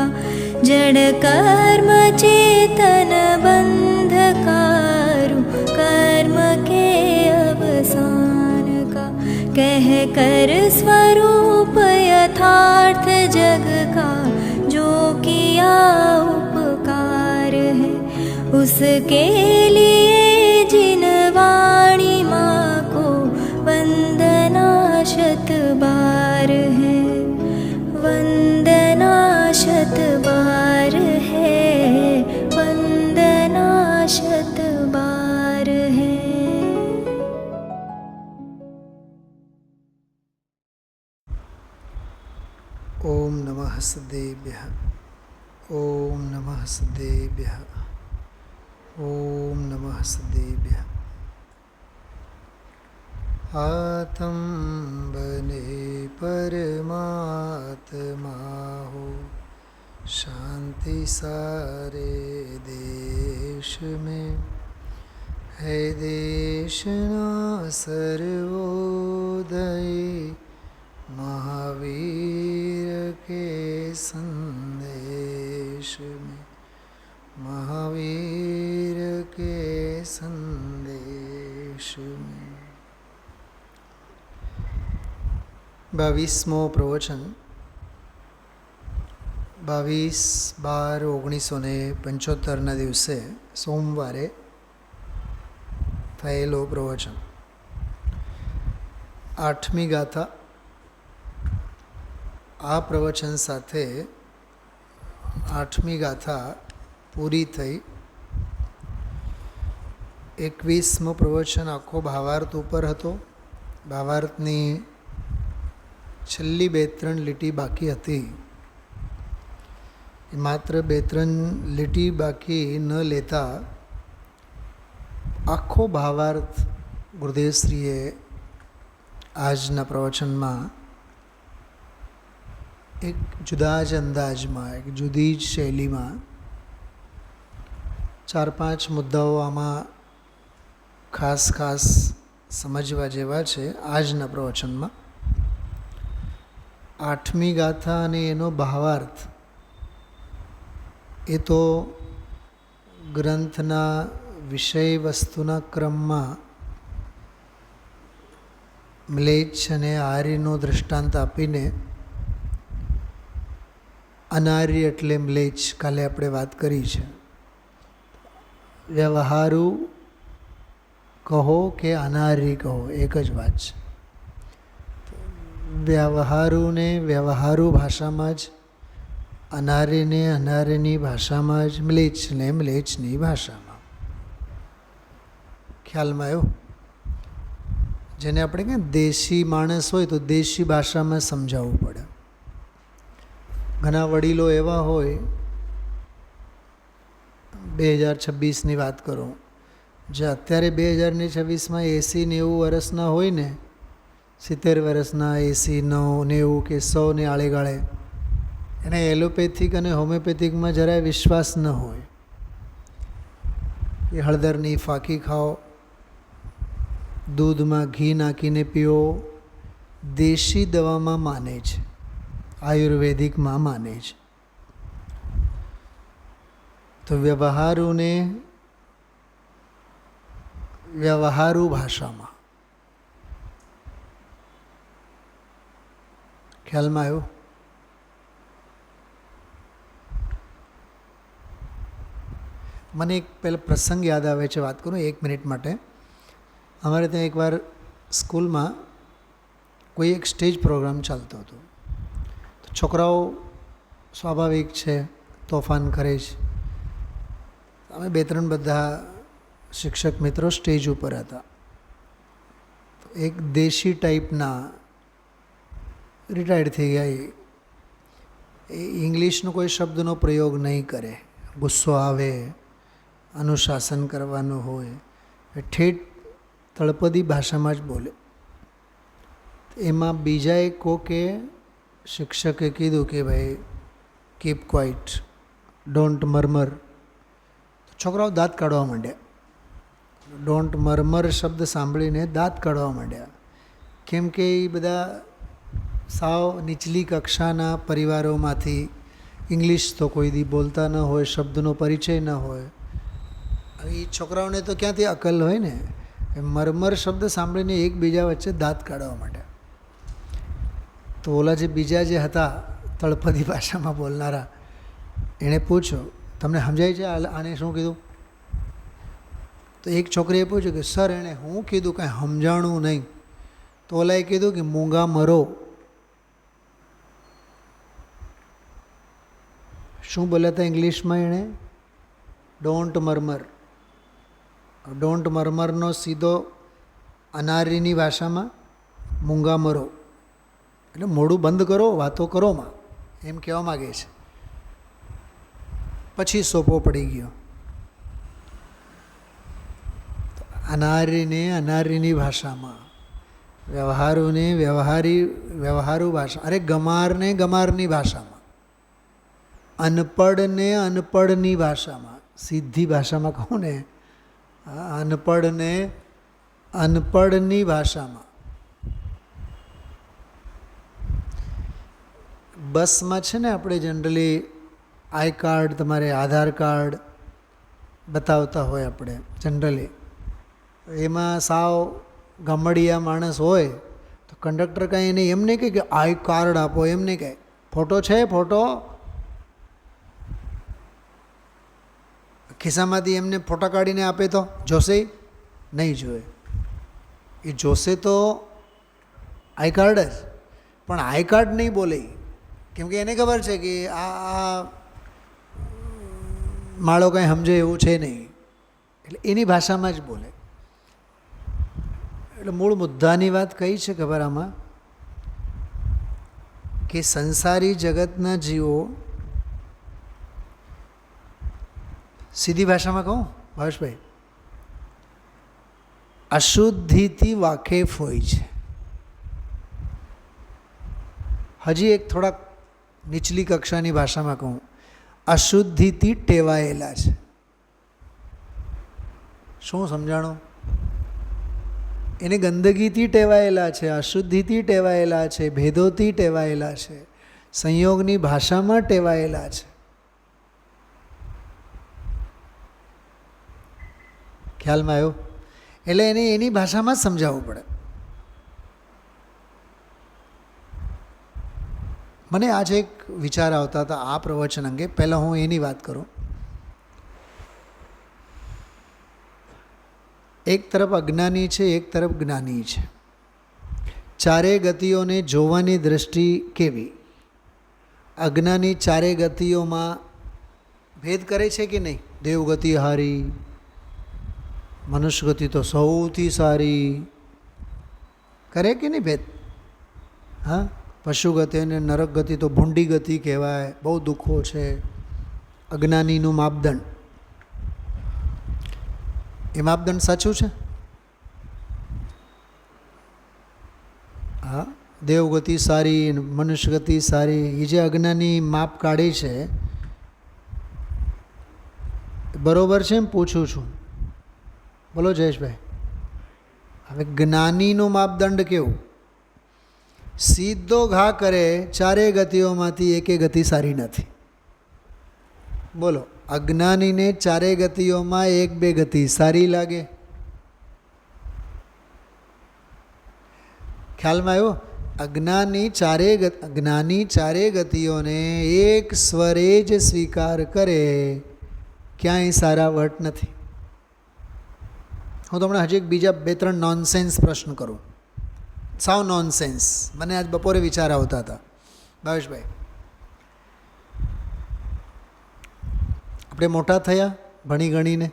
का जड़ कर्म चेतन बंधकारु कर्म के अवसान का कह कर स्वरूप यथार्थ जग का जो किया उपकार है उसके लिए जिन वाणी माँ को वंदना शत बार है वंदना शत बार है वंदना शत बार है। ओम नमः सदेभ्यः ओम नमः सदेभ्यः ओम नमः सदेभ्यः। आत्म बने परमात्मा हो शांति सारे देश में है देश ना सर्वोदय महावीर के संदेश में महावीर के संदेश में। 22મો પ્રવચન 22/12/1975 દિવસે સોમવારે થયેલો પ્રવચન. 8મી ગાથા. આ પ્રવચન સાથે 8મી ગાથા પૂરી થઈ. 21મો પ્રવચન આખો ભાવાર્થ ઉપર હતો. ભાવાર્થની છેલ્લી 2-3 લીટી બાકી હતી. માત્ર 2-3 લીટી બાકી ન લેતા આખો ભાવાર્થ ગુરુદેવશ્રીએ આજના પ્રવચનમાં એક જુદા જ અંદાજમાં, એક જુદી જ શૈલીમાં 4-5 મુદ્દાઓ આમાં ખાસ સમજવા જેવા છે. આજના પ્રવચનમાં 8મી ગાથા અને એનો ભાવાર્થ એ તો ગ્રંથના વિષય વસ્તુના ક્રમમાં મ્લેચ્છ અને આર્યનો દૃષ્ટાંત આપીને, અનાર્ય એટલે મ્લેચ્છ કાલે આપણે વાત કરી છે. વ્યવહારુ કહો કે અનાર્ય કહો એક જ વાત છે. વ્યવહારુને વ્યવહારુ ભાષામાં જ, અનાર્યને અનાર્યની ભાષામાં જ, મ્લેચ્છને મ્લેચ્છની ભાષામાં. ખ્યાલમાં આવ્યો? જેને આપણે કહીએ દેશી માણસ હોય તો દેશી ભાષામાં સમજાવવું પડે. ઘણા વડીલો એવા હોય, 2026ની વાત કરું, જે અત્યારે 2026માં 80-90 વર્ષના હોય ને, 70 વર્ષના, 80-90 કે 100 આળેગાળે, એને એલોપેથિક અને હોમિયોપેથિકમાં જરાય વિશ્વાસ ન હોય. એ હળદરની ફાંકી ખાઓ, દૂધમાં ઘી નાખીને પીઓ, દેશી દવામાં માને છે, આયુર્વેદિકમાં માને છે. તો વ્યવહારુને વ્યવહારુ ભાષામાં. ખ્યાલમાં આવ્યું? મને એક પહેલાં પ્રસંગ યાદ આવે છે, વાત કરું 1 મિનિટ માટે. અમારે ત્યાં એકવાર સ્કૂલમાં કોઈ એક સ્ટેજ પ્રોગ્રામ ચાલતો હતો. તો છોકરાઓ સ્વાભાવિક છે, તોફાન કરે છે. અમે 2-3 બધા શિક્ષક મિત્રો સ્ટેજ ઉપર હતા. એક દેશી ટાઈપના રિટાયર્ડ થઈ ગયા, એ ઇંગ્લિશનો કોઈ શબ્દનો પ્રયોગ નહીં કરે. ગુસ્સો આવે, અનુશાસન કરવાનું હોય, ઠેઠ તળપદી ભાષામાં જ બોલે. એમાં બીજાએ કોકે શિક્ષકે કીધું કે ભાઈ કીપ ક્વાઇટ, ડોન્ટ મરમર. છોકરાઓ દાંત કાઢવા માંડ્યા. ડોન્ટ મરમર શબ્દ સાંભળીને દાંત કાઢવા માંડ્યા. કેમ કે એ બધા સાવ નીચલી કક્ષાના પરિવારોમાંથી ઇંગ્લિશ તો કોઈ દી બોલતા ન હોય, શબ્દનો પરિચય ન હોય. હવે એ છોકરાઓને તો ક્યાંથી અકલ હોય ને, એ મરમર શબ્દ સાંભળીને એકબીજા વચ્ચે દાંત કાઢવા માટે. તો ઓલા જે બીજા જે હતા તળપદી ભાષામાં બોલનારા, એણે પૂછ્યું, તમને સમજાય છે આને શું કીધું? તો એક છોકરીએ પૂછ્યું કે સર એણે હું કીધું કાંઈ સમજાણું નહીં. તો ઓલાએ કીધું કે મૂંગા મરો. શું બોલ્યા હતા ઇંગ્લિશમાં એણે? ડોન્ટ મરમર. ડોન્ટ મરમરનો સીધો અનારીની ભાષામાં મૂંગા મરો, એટલે મોઢું બંધ કરો, વાતો કરોમાં, એમ કહેવા માગે છે. પછી સોપો પડી ગયો. અનારીને અનારીની ભાષામાં, વ્યવહારુને વ્યવહારુ ભાષા, અરે ગમારને ગમારની ભાષામાં, અનપઢને અનપઢની ભાષામાં, સીધી ભાષામાં કહું ને, અનપઢને અનપઢની ભાષામાં. બસમાં છે ને આપણે જનરલી આઈ કાર્ડ, તમારે આધાર કાર્ડ બતાવતા હોય આપણે જનરલી. એમાં સાવ ગામડિયા માણસ હોય તો કંડક્ટર કાંઈ એને એમ નહીં કહે કે આઈ કાર્ડ આપો, એમ નહીં કહે. ફોટો છે, ફોટો. ખિસ્સામાંથી એમને ફોટા કાઢીને આપે તો જોશે? નહીં જોવે. એ જોશે તો આઈ કાર્ડ જ, પણ આઈ કાર્ડ નહીં બોલે, કેમ કે એને ખબર છે કે આ માળો કાંઈ સમજે એવું છે નહીં, એટલે એની ભાષામાં જ બોલે. એટલે મૂળ મુદ્દાની વાત કઈ છે ખબર આમાં? કે સંસારી જગતના જીવો, સીધી ભાષામાં કહું ભાવેશભાઈ, અશુદ્ધિથી વાકેફ હોય છે. હજી એક થોડાક નીચલી કક્ષાની ભાષામાં કહું, અશુદ્ધિથી ટેવાયેલા છે. શું સમજાણું? એને ગંદગીથી ટેવાયેલા છે, અશુદ્ધિથી ટેવાયેલા છે, ભેદોથી ટેવાયેલા છે, સંયોગની ભાષામાં ટેવાયેલા છે. ખ્યાલમાં આવ્યો? એટલે એને એની ભાષામાં જ સમજાવવું પડે. મને આજે એક વિચાર આવતા હતા આ પ્રવચન અંગે. પહેલાં હું એની વાત કરું. એક તરફ અજ્ઞાની છે, એક તરફ જ્ઞાની છે. ચારે ગતિઓને જોવાની દૃષ્ટિ કેવી? અજ્ઞાની ચારે ગતિઓમાં ભેદ કરે છે કે નહીં? દેવગતિ હારી, મનુષ્ય ગતિ તો સૌથી સારી, કરે કે નહીં ભેદ? હા, પશુ ગતિ અને નરક ગતિ તો ભૂંડી ગતિ કહેવાય, બહુ દુઃખો છે. અજ્ઞાનીનું માપદંડ, એ માપદંડ સાચું છે? હા, દેવગતિ સારી, મનુષ્ય ગતિ સારી, એ જે અજ્ઞાની માપ કાઢી છે બરોબર છે એમ પૂછું છું. બોલો જયેશભાઈ. હવે જ્ઞાનીનું માપદંડ કેવું? સીધો ઘા કરે, ચારે ગતિઓમાંથી એકે ગતિ સારી નથી. બોલો, અજ્ઞાનીને ચારે ગતિઓમાં એક બે ગતિ સારી લાગે? ખ્યાલમાં આવ્યો? જ્ઞાની ચારે ગતિઓને એક સ્વરે જ સ્વીકાર કરે, ક્યાંય સારા વટ નથી. હું તમને હજી એક બીજા 2-3 નોનસેન્સ પ્રશ્ન કરું. સાવ નોનસેન્સ. મને આજ બપોરે વિચાર આવતા હતા. ભાવેશભાઈ, આપણે મોટા થયા ભણી ગણીને,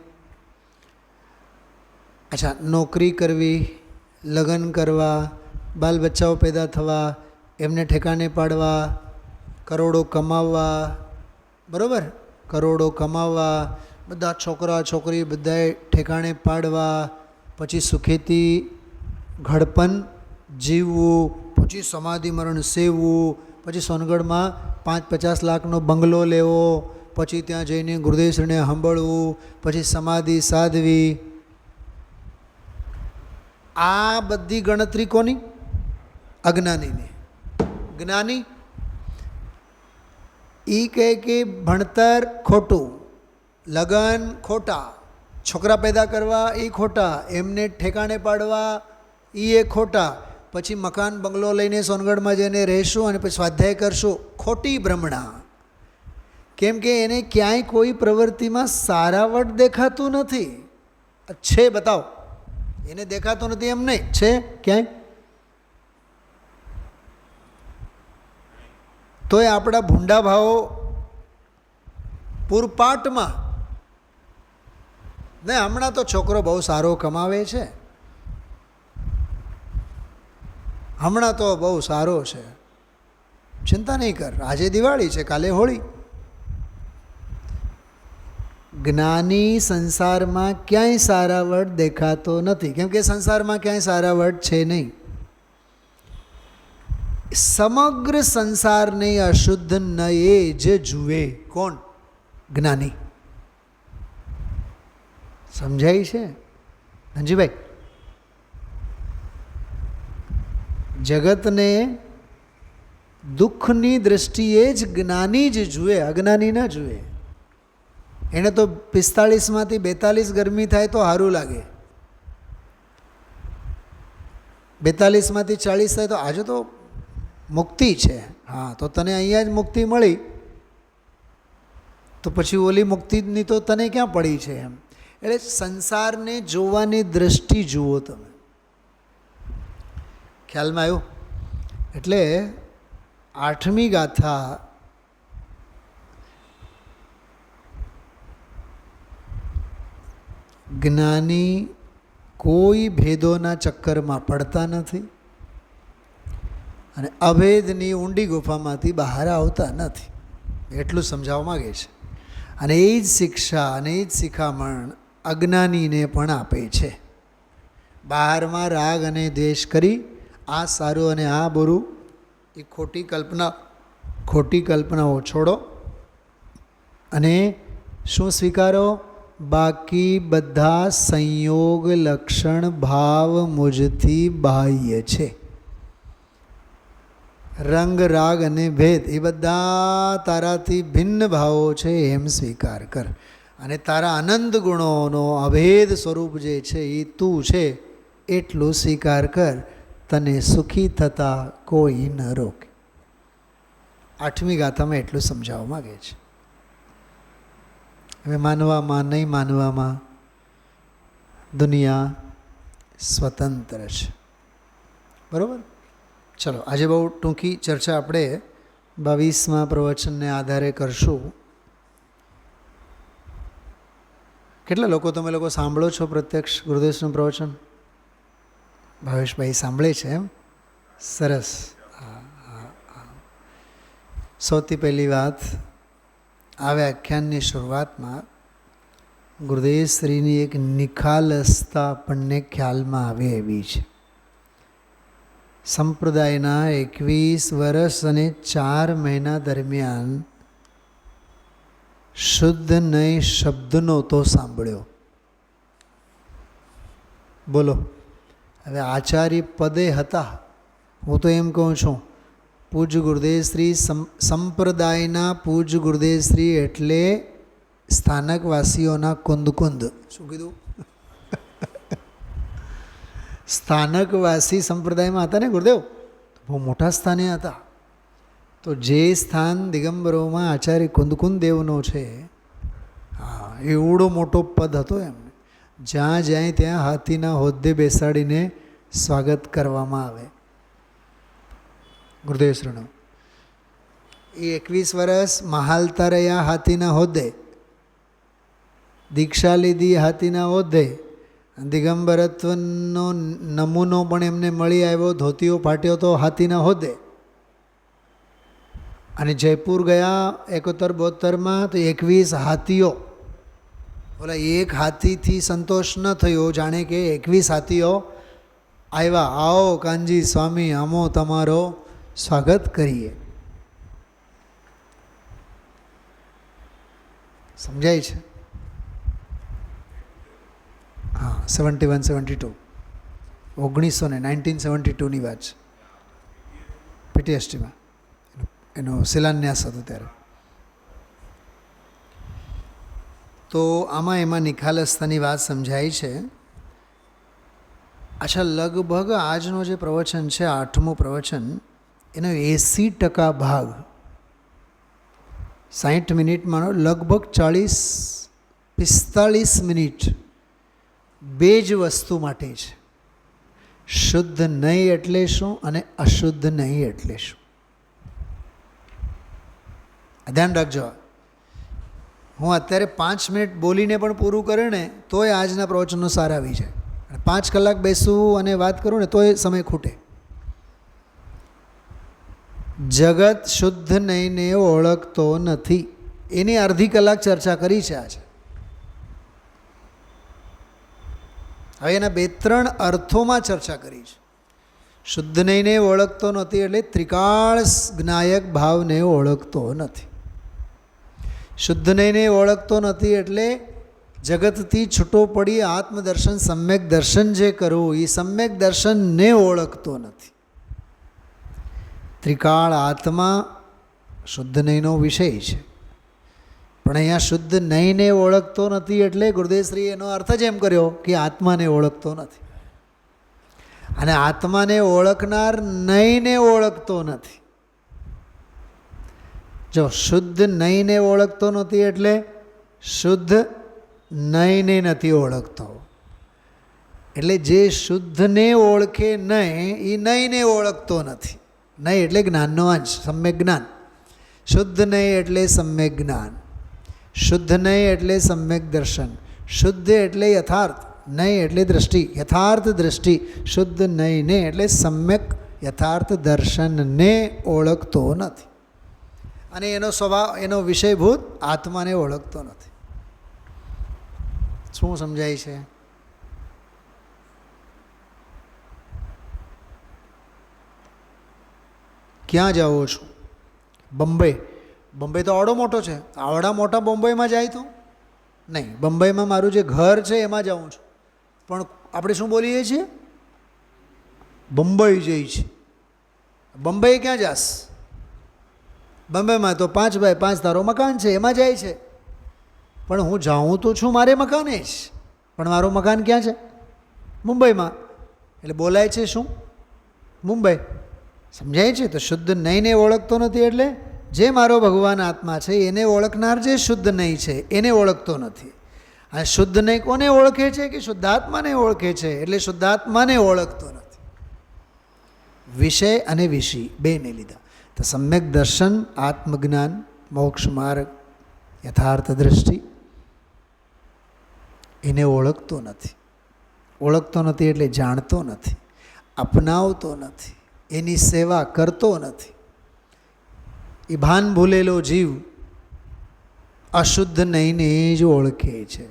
અચ્છા, નોકરી કરવી, લગ્ન કરવા, બાલ બચ્ચાઓ પેદા થવા, એમને ઠેકાણે પાડવા, કરોડો કમાવવા, બરાબર? કરોડો કમાવવા, બધા છોકરા છોકરી બધાએ ઠેકાણે પાડવા, પછી સુખેથી ઘડપણ જીવવું, પછી સમાધિ મરણ સેવવું, પછી સોનગઢમાં 5-50 લાખનો બંગલો લેવો, પછી ત્યાં જઈને ગુરુદેવશ્રીને સાંભળવું, પછી સમાધિ સાધવી. આ બધી ગણતરી કોની? અજ્ઞાનીની. જ્ઞાની એ કહે કે ભણતર ખોટું, લગ્ન ખોટા, છોકરા પેદા કરવા એ ખોટા, એમને ઠેકાણે પાડવા એ ખોટા, પછી મકાન બંગલો લઈને સોનગઢમાં જઈને રહેશું અને પછી સ્વાધ્યાય કરશું, ખોટી ભ્રમણા. કેમ કે એને ક્યાંય કોઈ પ્રવૃત્તિમાં સારાવટ દેખાતું નથી. છે બતાવો, એને દેખાતું નથી એમ નહીં, છે ક્યાંય? તોય આપણા ભૂંડા ભાવો પૂરપાટમાં ને હમણાં તો છોકરો બહુ સારો કમાવે છે, હમણાં તો બહુ સારો છે, ચિંતા નહીં કર, આજે દિવાળી છે, કાલે હોળી. જ્ઞાની સંસારમાં ક્યાંય સારાવટ દેખાતો નથી, કેમ કે સંસારમાં ક્યાંય સારાવટ છે નહીં. સમગ્ર સંસારને અશુદ્ધ નયે જ જુએ કોણ? જ્ઞાની. સમજાય છે ધનજીભાઈ? જગતને દુઃખની દૃષ્ટિએ જ જ્ઞાની જ જુએ, અજ્ઞાની ના જુએ. એને તો 45માંથી 42 ગરમી થાય તો સારું લાગે, 42માંથી 40 થાય તો આજે તો મુક્તિ છે, હા તો તને અહીંયા જ મુક્તિ મળી, તો પછી ઓલી મુક્તિની તો તને ક્યાં પડી છે એમ. એટલે સંસારને જોવાની દૃષ્ટિ જુઓ તમે. ખ્યાલમાં આવ્યું? એટલે 8મી ગાથા જ્ઞાની કોઈ ભેદોના ચક્કરમાં પડતા નથી અને અભેદની ઊંડી ગુફામાંથી બહાર આવતા નથી, એટલું સમજાવવા માગે છે. અને એ જ શિક્ષા અને એ જ શિખામણ અજ્ઞાનીને પણ આપે છે. બહારમાં રાગ અને દ્વેષ કરી આ સારું અને આ બુરું એ ખોટી કલ્પનાઓ છોડો અને શું સ્વીકારો? બાકી બધા સંયોગ લક્ષણ ભાવ મુજથી બાહ્ય છે. રંગ રાગ અને ભેદ એ બધા તારાથી ભિન્ન ભાવો છે એમ સ્વીકાર કર અને તારા આનંદ ગુણોનો અભેદ સ્વરૂપ જે છે એ તું છે એટલું સ્વીકાર કર. તને સુખી થતાં કોઈ ન રોકે. 8મી ગાથામાં એટલું સમજાવવા માગે છે. હવે માનવામાં નહીં માનવામાં દુનિયા સ્વતંત્ર છે, બરાબર? ચલો, આજે બહુ ટૂંકી ચર્ચા આપણે 22મા પ્રવચનને આધારે કરશું. કેટલા લોકો તમે લોકો સાંભળો છો પ્રત્યક્ષ ગુરુદેવનું પ્રવચન? ભાવેશભાઈ સાંભળે છે એમ? સરસ. સૌથી પહેલી વાત, આ વ્યાખ્યાનની શરૂઆતમાં ગુરુદેવશ્રીની એક નિખાલસતા આપણને ખ્યાલમાં આવે એવી છે. સંપ્રદાયના 21 વર્ષ અને 4 મહિના દરમિયાન શુદ્ધ નય શબ્દનો તો સાંભળ્યો, બોલો. હવે આચાર્ય પદે હતા, હું તો એમ કહું છું પૂજ ગુરુદેવશ્રી સંપ્રદાયના પૂજ ગુરુદેવશ્રી એટલે સ્થાનકવાસીઓના કુંદ. શું કીધું? સ્થાનકવાસી સંપ્રદાયમાં હતા ને ગુરુદેવ, બહુ મોટા સ્થાને હતા. તો જે સ્થાન દિગંબરોમાં આચાર્ય કુંદકુંદ દેવનો છે, હા, એવડો મોટો પદ હતો એમને. જ્યાં જાય ત્યાં હાથીના હોદ્દે બેસાડીને સ્વાગત કરવામાં આવે ગુરુદેવશ્રીનું. એ 21 વર્ષ મહાલતા રહ્યા હાથીના હોદ્દે, દીક્ષા લીધી હાથીના હોદ્દે, દિગંબરત્વનો નમૂનો પણ એમને મળી આવ્યો, ધોતીઓ ફાટ્યો તો હાથીના હોદ્દે. અને જયપુર ગયા 71-72માં તો 21 હાથીઓ, બોલા એક હાથીથી સંતોષ ન થયો, જાણે કે 21 હાથીઓ આવ્યા, આવો કાનજી સ્વામી, આમો તમારો સ્વાગત કરીએ. સમજાય છે? હા, 71-72 1972ની વાત છે. PTSTમાં એનો શિલાન્યાસ હતો ત્યારે. તો આમાં એમાં નિખાલસતાની વાત સમજાય છે. અચ્છા, લગભગ આજનો જે પ્રવચન છે 8મું પ્રવચન, એનો 80% ભાગ 60 મિનિટમાંનો લગભગ 40-45 મિનિટ બે જ વસ્તુ માટે છે. શુદ્ધ નહીં એટલે શું અને અશુદ્ધ નહીં એટલે શું. ધ્યાન રાખજો. હું અત્યારે 5 મિનિટ બોલીને પણ પૂરું કર્યું ને તોય આજના પ્રવચનનો સાર આવી જાય. 5 કલાક બેસું અને વાત કરું ને તોય સમય ખૂટે. જગત શુદ્ધ નહીંને ઓળખતો નથી, એની અડધી કલાક ચર્ચા કરી છે આજે. હવે એના 2-3 અર્થોમાં ચર્ચા કરી છે. શુદ્ધ નહીંને ઓળખતો નથી એટલે ત્રિકાળ જ્ઞાયક ભાવને ઓળખતો નથી. શુદ્ધ નહીંને ઓળખતો નથી એટલે જગતથી છૂટો પડી આત્મદર્શન સમ્યક દર્શન જે કરવું એ સમ્યક દર્શનને ઓળખતો નથી. ત્રિકાળ આત્મા શુદ્ધ નહીંનો વિષય છે, પણ અહીંયા શુદ્ધ નહીંને ઓળખતો નથી એટલે ગુરુદેવશ્રી એનો અર્થ જ એમ કર્યો કે આત્માને ઓળખતો નથી, અને આત્માને ઓળખનાર નહીંને ઓળખતો નથી. જો શુદ્ધ નહીંને ઓળખતો નથી એટલે શુદ્ધ નહીંને નથી ઓળખતો. એટલે જે શુદ્ધને ઓળખે નહીં એ નહીંને ઓળખતો નથી. નહીં એટલે જ્ઞાનનો અંશ, સમ્યક જ્ઞાન. શુદ્ધ નહીં એટલે સમ્યક જ્ઞાન, શુદ્ધ નહીં એટલે સમ્યક દર્શન, શુદ્ધ એટલે યથાર્થ, નહીં એટલે દૃષ્ટિ, યથાર્થ દૃષ્ટિ. શુદ્ધ નહીંને એટલે સમ્યક યથાર્થ દર્શનને ઓળખતો નથી, અને એનો સ્વભાવ, એનો વિષયભૂત આત્માને ઓળખતો નથી. શું સમજાય છે? ક્યાં જાઓ છો? બંબઈ. બંબઈ તો આવડો મોટો છે, આવડા મોટા બોમ્બેમાં જાય તો નહીં. બંબઈમાં મારું જે ઘર છે એમાં જાઉં છું, પણ આપણે શું બોલીએ છીએ? બંબઈ જઈ છે. બંબઈ ક્યાં જાસ? બંબઈમાં તો 5x5 તારો મકાન છે એમાં જાય છે. પણ હું જાઉં તો છું મારે મકાને જ, પણ મારું મકાન ક્યાં છે? મુંબઈમાં. એટલે બોલાય છે શું? મુંબઈ. સમજાય છે? તો શુદ્ધ નહીંને ઓળખતો નથી એટલે જે મારો ભગવાન આત્મા છે એને ઓળખનાર જે શુદ્ધ નહીં છે એને ઓળખતો નથી. અને શુદ્ધ નહીં કોને ઓળખે છે? કે શુદ્ધાત્માને ઓળખે છે. એટલે શુદ્ધાત્માને ઓળખતો નથી. વિષય અને વિષય બેને લીધા. તો સમ્યક દર્શન, આત્મજ્ઞાન, મોક્ષ માર્ગ, યથાર્થ દૃષ્ટિ એને ઓળખતો નથી. ઓળખતો નથી એટલે જાણતો નથી, અપનાવતો નથી, એની સેવા કરતો નથી. એ ભાન ભૂલેલો જીવ અશુદ્ધ નહીંને જ ઓળખે છે.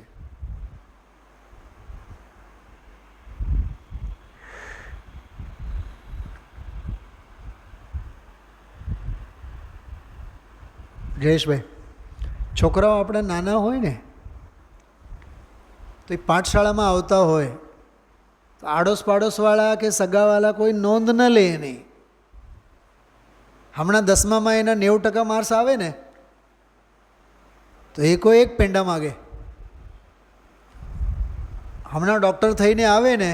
જયેશભાઈ, છોકરાઓ આપણા નાના હોય ને તો એ પાઠશાળામાં આવતા હોય તો આડોશ પાડોશવાળા કે સગાવાળા કોઈ નોંધ ન લે નહીં. હમણાં 10મામાં એના 90% માર્ક્સ આવે ને તો એ કોઈ એક પેંડા માગે. હમણાં ડૉક્ટર થઈને આવે ને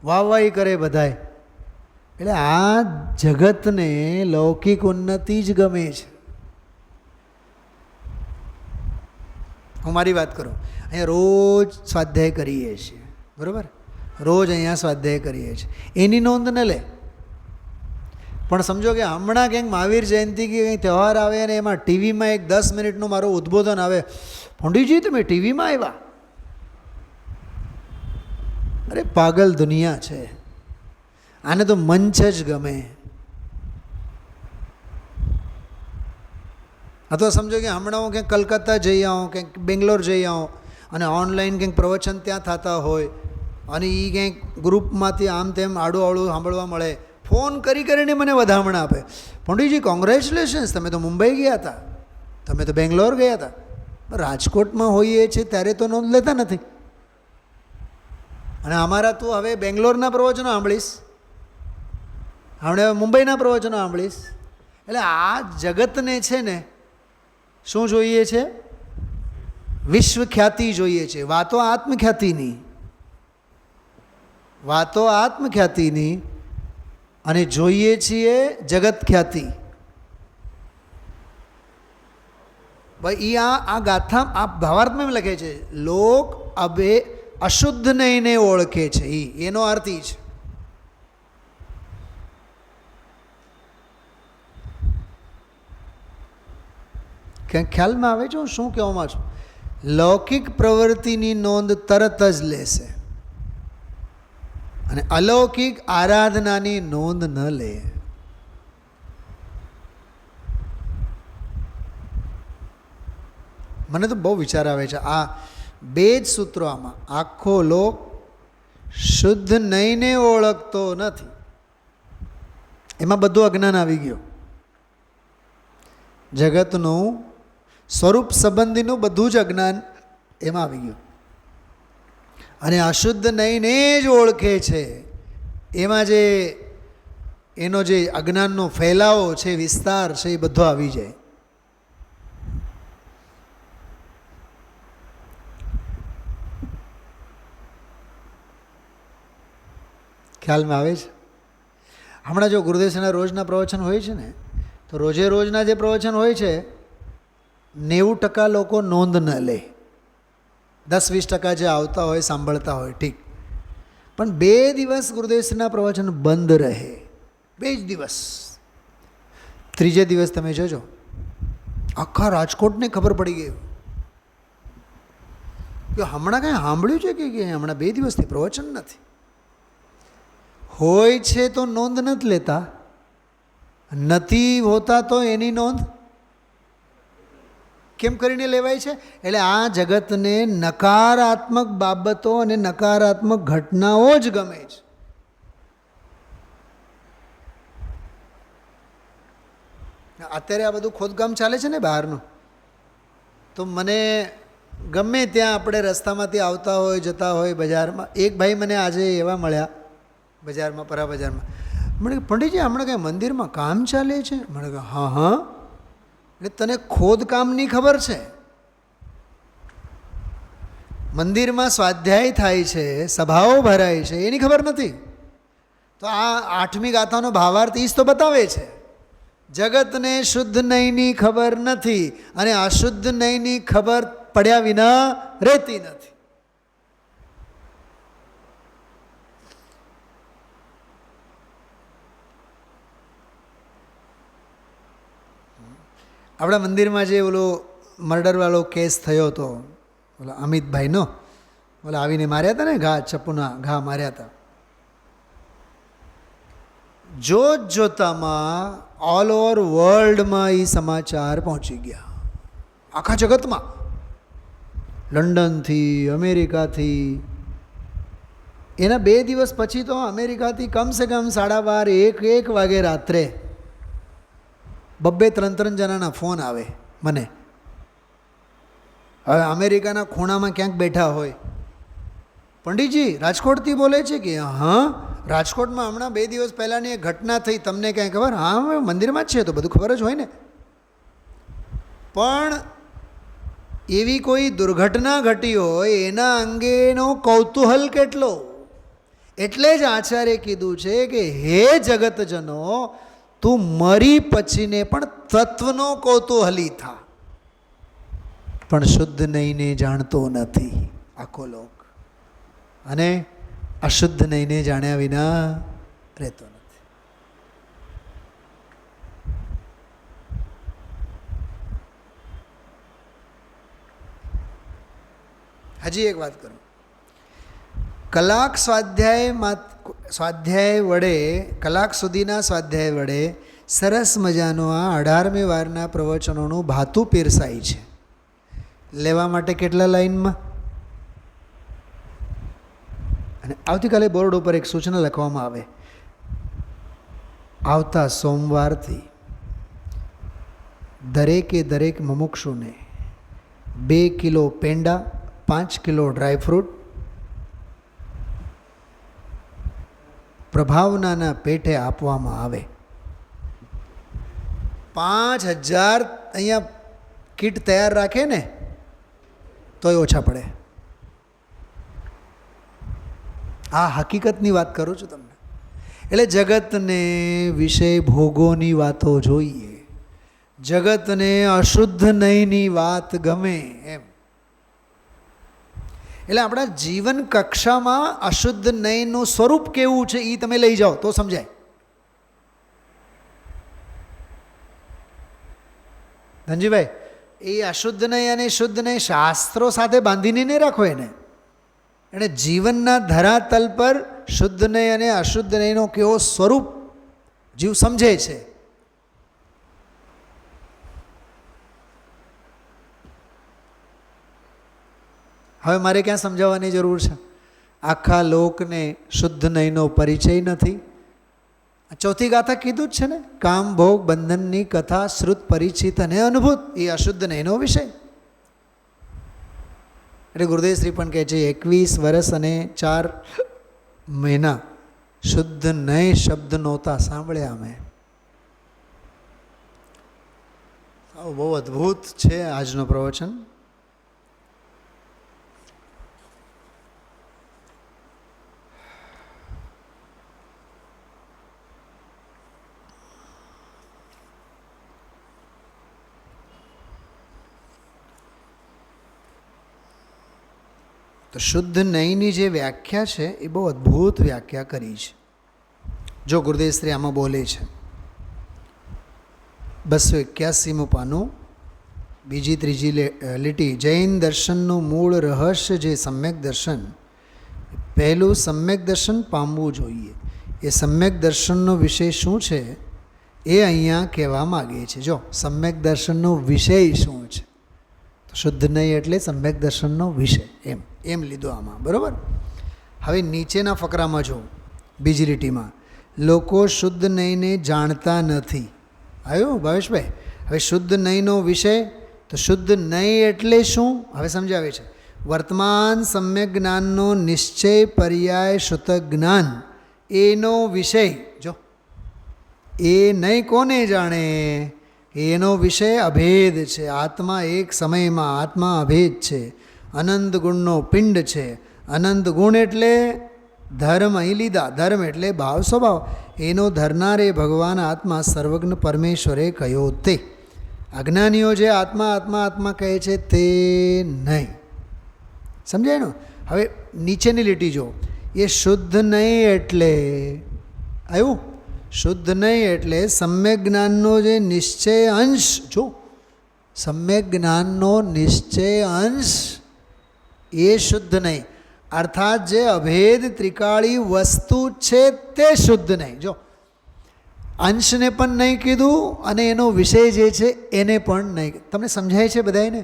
વાહવાહી કરે બધાય. એટલે આ જગતને લૌકિક ઉન્નતિ જ ગમે છે. હું મારી વાત કરું, અહીંયા રોજ સ્વાધ્યાય કરીએ છીએ, બરાબર? રોજ અહીંયા સ્વાધ્યાય કરીએ છીએ, એની નોંધ ન લે. પણ સમજો કે હમણાં ક્યાંક મહાવીર જયંતિ કે કંઈ તહેવાર આવે અને એમાં ટીવીમાં એક 10 મિનિટનું મારું ઉદ્બોધન આવે, પંડિતજી તમે ટીવીમાં આવ્યા? અરે પાગલ દુનિયા છે, આને તો મંચ જ ગમે. અથવા સમજો કે હમણાં હું ક્યાંક કલકત્તા જઈ આવું, ક્યાંક બેંગ્લોર જઈ આવું અને ઓનલાઈન કંઈક પ્રવચન ત્યાં થતા હોય અને એ કંઈક ગ્રુપમાંથી આમ તેમ આડું આવડું સાંભળવા મળે, ફોન કરી કરીને મને વધામણા આપે, પંડિતજી કોંગ્રેચ્યુલેશન્સ, તમે તો મુંબઈ ગયા હતા, તમે તો બેંગ્લોર ગયા હતા. રાજકોટમાં હોઈએ છીએ ત્યારે તો નોંધ લેતા નથી. અને અમારા તું હવે બેંગ્લોરના પ્રવચનો સાંભળીશ, હવે મુંબઈના પ્રવચનો સાંભળીશ. એટલે આ જગતને છે ને શું જોઈએ છે? વિશ્વ ખ્યાતિ જોઈએ છે. વાતો આત્મખ્યાતિની, વાતો આત્મખ્યાતિની, અને જોઈએ છીએ જગત ખ્યાતિ. ભાઈ આ ગાથા આ ભાવાર્થમાં એમ લખે છે, લોક અબે અશુદ્ધ નહીંને ઓળખે છે. એનો અર્થ એ છે. ક્યાંક ખ્યાલમાં આવે છે હું શું કહેવામાં છું? લૌકિક પ્રવૃત્તિની નોંધ તરત જ લેશે અને અલૌકિક આરાધનાની નોંધ ન લે. મને તો બહુ વિચાર આવે છે આ બે જ સૂત્રો. આમાં આખો લોક શુદ્ધ નહીંને ઓળખતો નથી, એમાં બધું અજ્ઞાન આવી ગયું. જગતનું સ્વરૂપ સંબંધીનું બધું જ અજ્ઞાન એમાં આવી ગયું. અને અશુદ્ધ નહીંને જ ઓળખે છે. એમાં જે એનો જે અજ્ઞાનનો ફેલાવો છે, વિસ્તાર છે, એ બધો આવી જાય. ખ્યાલમાં આવે છે? હમણાં જો ગુરુદેવના રોજના પ્રવચન હોય છે ને, તો રોજે રોજના જે પ્રવચન હોય છે 90% લોકો નોંધ ન લે. 10-20% જે આવતા હોય સાંભળતા હોય ઠીક, પણ 2 દિવસ ગુરુદેવના પ્રવચન બંધ રહે. 2 જ દિવસ. ત્રીજે દિવસ તમે જોજો આખા રાજકોટને ખબર પડી ગઈ કે હમણાં કાંઈ સાંભળ્યું છે કે હમણાં 2 દિવસથી પ્રવચન નથી. હોય છે તો નોંધ નથી લેતા, નથી હોતા તો એની નોંધ કેમ કરીને લેવાય છે? એટલે આ જગતને નકારાત્મક બાબતો અને નકારાત્મક ઘટનાઓ જ ગમે છે. અત્યારે આ બધું ખોદકામ ચાલે છે ને બહારનું, તો મને ગમે ત્યાં આપણે રસ્તામાંથી આવતા હોય જતા હોય બજારમાં, એક ભાઈ મને આજે એવા મળ્યા બજારમાં, પરા બજારમાં. મને કે પંડિતજી હમણાં કાંઈ મંદિરમાં કામ ચાલે છે? મને કહે હા હા. એટલે તને ખોદકામની ખબર છે? મંદિરમાં સ્વાધ્યાય થાય છે, સભાઓ ભરાય છે, એની ખબર નથી. તો આ 8મી ગાથાનો ભાવાર્થ ઈ જ તો બતાવે છે. જગતને શુદ્ધ નહીંની ખબર નથી અને અશુદ્ધ નહીંની ખબર પડ્યા વિના રહેતી નથી. આપણા મંદિરમાં જે ઓલો મર્ડરવાળો કેસ થયો હતો, ઓલા અમિતભાઈનો, ઓલા આવીને માર્યા હતા ને, ચપ્પુના ઘા માર્યા હતા. જોતામાં ઓલ ઓવર વર્લ્ડમાં એ સમાચાર પહોંચી ગયા, આખા જગતમાં, લંડનથી, અમેરિકાથી. એના 2 દિવસ પછી તો અમેરિકાથી કમસે કમ 12:30-1 વાગે રાત્રે 2-3 જણાના ફોન આવે મને. હવે અમેરિકાના ખૂણામાં ક્યાંક બેઠા હોય, પંડિતજી રાજકોટથી બોલે છે કે હા, રાજકોટમાં હમણાં 2 દિવસ પહેલાંની એક ઘટના થઈ, તમને ક્યાંય ખબર? હા, મંદિરમાં જ છે તો બધું ખબર જ હોય ને. પણ એવી કોઈ દુર્ઘટના ઘટી હોય એના અંગેનો કૌતૂહલ કેટલો. એટલે જ આચાર્ય કીધું છે કે હે જગતજનો, તું મરી પછીને પણ તત્વનો કૌતૂહલી થા. પણ શુદ્ધ નહીંને જાણતો નથી આખો લોક, અને અશુદ્ધ નહીંને જાણ્યા વિના રહેતો નથી. હજી એક વાત કરું. કલાક સ્વાધ્યાય વડે, કલાક સુધીના સ્વાધ્યાય વડે સરસ મજાનો આ 18મી વારના પ્રવચનોનું ભાતું પીરસાય છે. લેવા માટે કેટલા લાઈનમાં? અને આવતીકાલે બોર્ડ ઉપર એક સૂચના લખવામાં આવે, આવતા સોમવારથી દરેક મુમુક્ષુને 2 કિલો પેંડા, 5 કિલો ડ્રાયફ્રૂટ પ્રભાવનાના પેટે આપવામાં આવે. 5000 અહીંયા કીટ તૈયાર રાખે ને, તોય ઓછા પડે. આ હકીકતની વાત કરું છું તમને. એટલે જગતને વિષય ભોગોની વાતો જોઈએ, જગતને અશુદ્ધ નહીંની વાત ગમે એમ. એટલે આપણા જીવન કક્ષામાં અશુદ્ધ નહીંનું સ્વરૂપ કેવું છે એ તમે લઈ જાઓ તો સમજાય. ધનજીભાઈ, એ અશુદ્ધ નહીં અને શુદ્ધ નહીં શાસ્ત્રો સાથે બાંધીને નહીં રાખો એને. એને જીવનના ધરાતલ પર શુદ્ધ નહીં અને અશુદ્ધ નહીંનો કેવો સ્વરૂપ જીવ સમજે છે. હવે મારે ક્યાં સમજાવવાની જરૂર છે? આખા લોકને શુદ્ધ નહીંનો પરિચય નથી. ચોથી ગાથા કીધું જ છે ને, કામ ભોગ બંધનની કથા શ્રુત પરિચિત અને અનુભૂત, એ અશુદ્ધ નહીંનો વિષય. એટલે ગુરુદેવશ્રી પણ કહે છે 21 વર્ષ અને 4 મહિના શુદ્ધ નહીં શબ્દ નહોતા સાંભળ્યા અમે. બહુ અદ્ભુત છે આજનો પ્રવચન. તો શુદ્ધ નહીંની જે વ્યાખ્યા છે એ બહુ અદ્ભુત વ્યાખ્યા કરી છે. જો ગુરુદેવશ્રી આમાં બોલે છે 281મું પાનું, બીજી ત્રીજી લીટી. જૈન દર્શનનું મૂળ રહસ્ય જે સમ્યક દર્શન, પહેલું સમ્યક દર્શન પામવું જોઈએ. એ સમ્યક દર્શનનો વિષય શું છે એ અહીંયા કહેવા માગે છે. જો સમ્યક દર્શનનો વિષય શું છે, તો શુદ્ધ નહીં એટલે સમ્યક દર્શનનો વિષય એમ લીધો આમાં, બરાબર. હવે નીચેના ફકરામાં જો બીજી લીટીમાં, લોકો શુદ્ધ નહીંને જાણતા નથી. આવ્યું ભાવેશભાઈ? હવે શુદ્ધ નહીંનો વિષય, તો શુદ્ધ નહીં એટલે શું હવે સમજાવે છે. વર્તમાન સમ્યક જ્ઞાનનો નિશ્ચય પર્યાય શુદ્ધ જ્ઞાન, એનો વિષય. જો એ નહીં કોને જાણે? એનો વિષય અભેદ છે. આત્મા એક સમયમાં આત્મા અભેદ છે. અનંત ગુણનો પિંડ છે. અનંત ગુણ એટલે ધર્મ અહીં લીધા. ધર્મ એટલે ભાવ સ્વભાવ. એનો ધરનાર એ ભગવાન આત્મા સર્વજ્ઞ પરમેશ્વરે કહ્યો તે. અજ્ઞાનીઓ જે આત્મા આત્મા આત્મા કહે છે તે નહીં. સમજાય ને? હવે નીચેની લીટી જો, એ શુદ્ધ નહીં એટલે આવ્યું. શુદ્ધ નહીં એટલે સમ્યક જ્ઞાનનો જે નિશ્ચય અંશ, જો સમ્યક જ્ઞાનનો નિશ્ચય અંશ એ શુદ્ધ નહીં. અર્થાત જે અભેદ ત્રિકાળી વસ્તુ છે તે શુદ્ધ નહીં. જો અંશને પણ નહીં કીધું અને એનો વિષય જે છે એને પણ નહીં. તમને સમજાય છે બધાને?